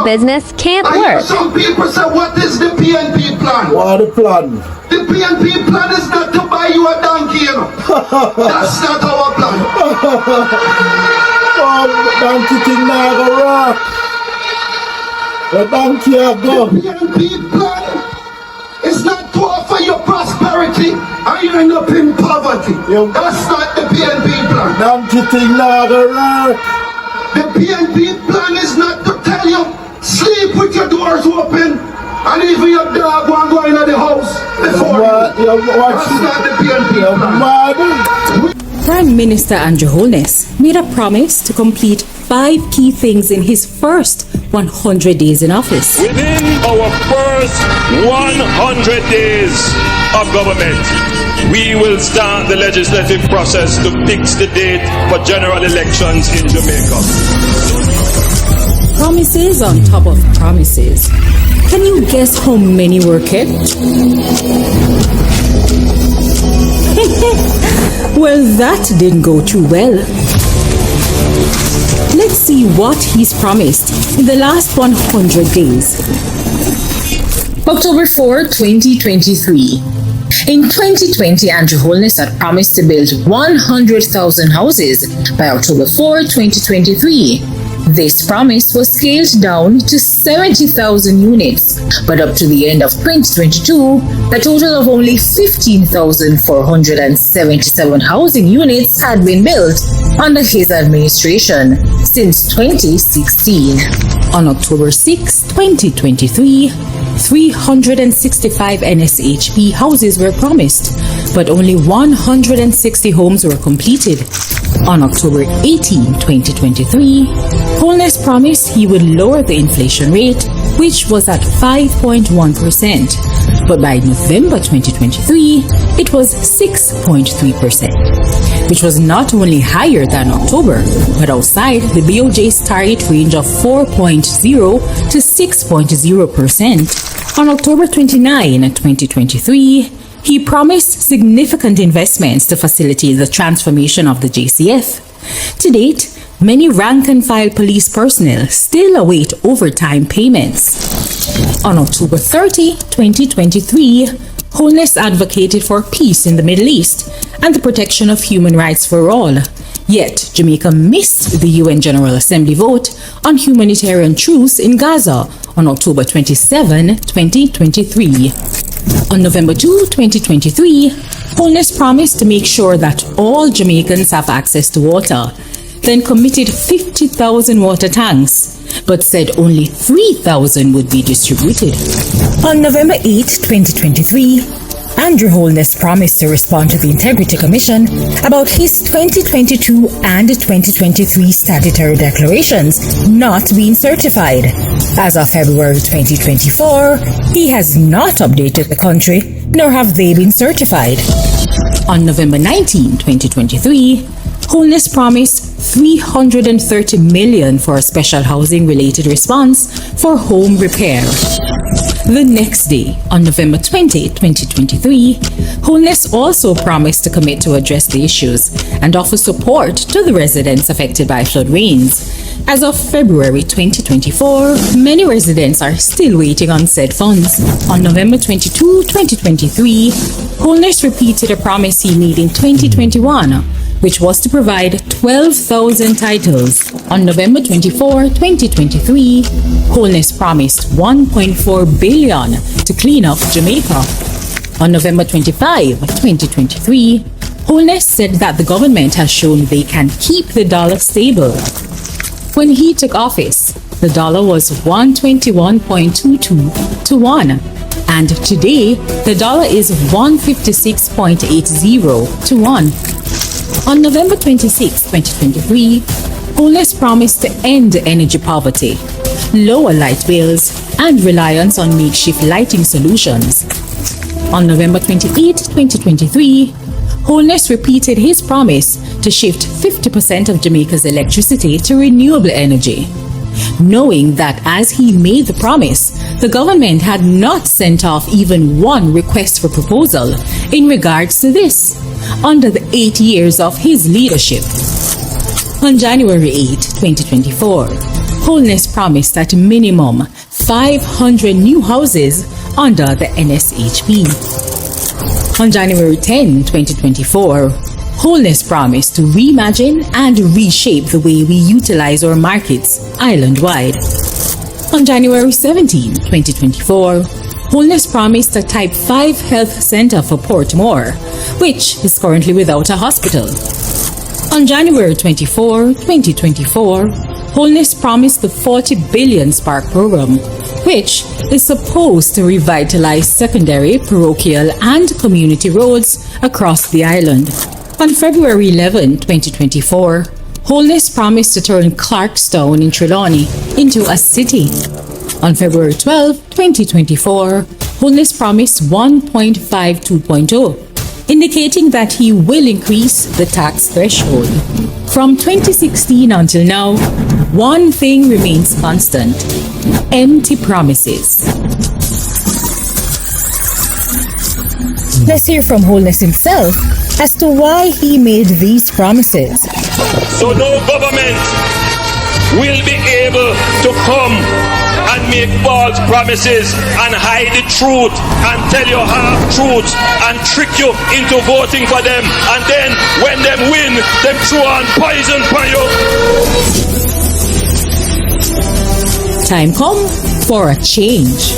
the business can't work. Some people say, what is the PNP plan? What are the plan? The PNP plan is not to buy you a donkey, you know. That's not our plan. Donkey thing now go rock. The donkey go. The PNP plan is not to offer you prosperity and you end up in poverty. That's not the PNP plan. Donkey thing now go rock. The PNP plan is not to tell you sleep with your doors open and even your dog won't go into the house before you. That's not the PNP plan. Prime Minister Andrew Holness made a promise to complete 5 key things in his first 100 days in office. Within our first 100 days of government, we will start the legislative process to fix the date for general elections in Jamaica. Promises on top of promises. Can you guess how many were kept? Well, that didn't go too well. Let's see what he's promised in the last 100 days. October 4, 2023. In 2020, Andrew Holness had promised to build 100,000 houses by October 4, 2023. This promise was scaled down to 70,000 units, but up to the end of 2022, a total of only 15,477 housing units had been built under his administration since 2016. On October 6, 2023, 365 NSHP houses were promised, but only 160 homes were completed. On October 18, 2023, Holness promised he would lower the inflation rate, which was at 5.1%, but by November 2023, it was 6.3%, which was not only higher than October, but outside the BOJ's target range of 4.0 to 6.0%. On October 29, 2023, he promised significant investments to facilitate the transformation of the JCF. To date, many rank-and-file police personnel still await overtime payments. On October 30, 2023, Holness advocated for peace in the Middle East and the protection of human rights for all. Yet, Jamaica missed the UN General Assembly vote on humanitarian truce in Gaza on October 27, 2023. On November 2, 2023, Holness promised to make sure that all Jamaicans have access to water, then committed 50,000 water tanks, but said only 3,000 would be distributed. On November 8, 2023, Andrew Holness promised to respond to the Integrity Commission about his 2022 and 2023 statutory declarations not being certified. As of February 2024, he has not updated the country, nor have they been certified. On November 19, 2023, Holness promised $330 million for a special housing-related response for home repair. The next day, on November 20, 2023, Holness also promised to commit to address the issues and offer support to the residents affected by flood rains. As of February 2024, many residents are still waiting on said funds. On November 22, 2023, Holness repeated a promise he made in 2021, which was to provide 12,000 titles. On November 24, 2023, Holness promised $1.4 billion to clean up Jamaica. On November 25, 2023, Holness said that the government has shown they can keep the dollar stable. When he took office, the dollar was 121.22 to 1, and today the dollar is 156.80 to 1. On November 26, 2023, Holness promised to end energy poverty, lower light bills, and reliance on makeshift lighting solutions. On November 28, 2023, Holness repeated his promise to shift 50% of Jamaica's electricity to renewable energy, knowing that as he made the promise, the government had not sent off even one request for proposal in regards to this under the 8 years of his leadership. On January 8, 2024, Holness promised at minimum 500 new houses under the NSHP. On January 10, 2024, Holness promised to reimagine and reshape the way we utilize our markets island-wide. On January 17, 2024, Holness promised a Type 5 health center for Portmore, which is currently without a hospital. On January 24, 2024, Holness promised the 40 billion Spark program, which is supposed to revitalize secondary, parochial, and community roads across the island. On February 11, 2024, Holness promised to turn Clarkstown in Trelawney into a city. On February 12, 2024, Holness promised 1.52.0, indicating that he will increase the tax threshold. From 2016 until now, one thing remains constant: empty promises. Let's hear from Holness himself as to why he made these promises. So no government will be able to come and make false promises and hide the truth and tell you half-truths and trick you into voting for them, and then when them win, them throw on poison for you. Time come for a change.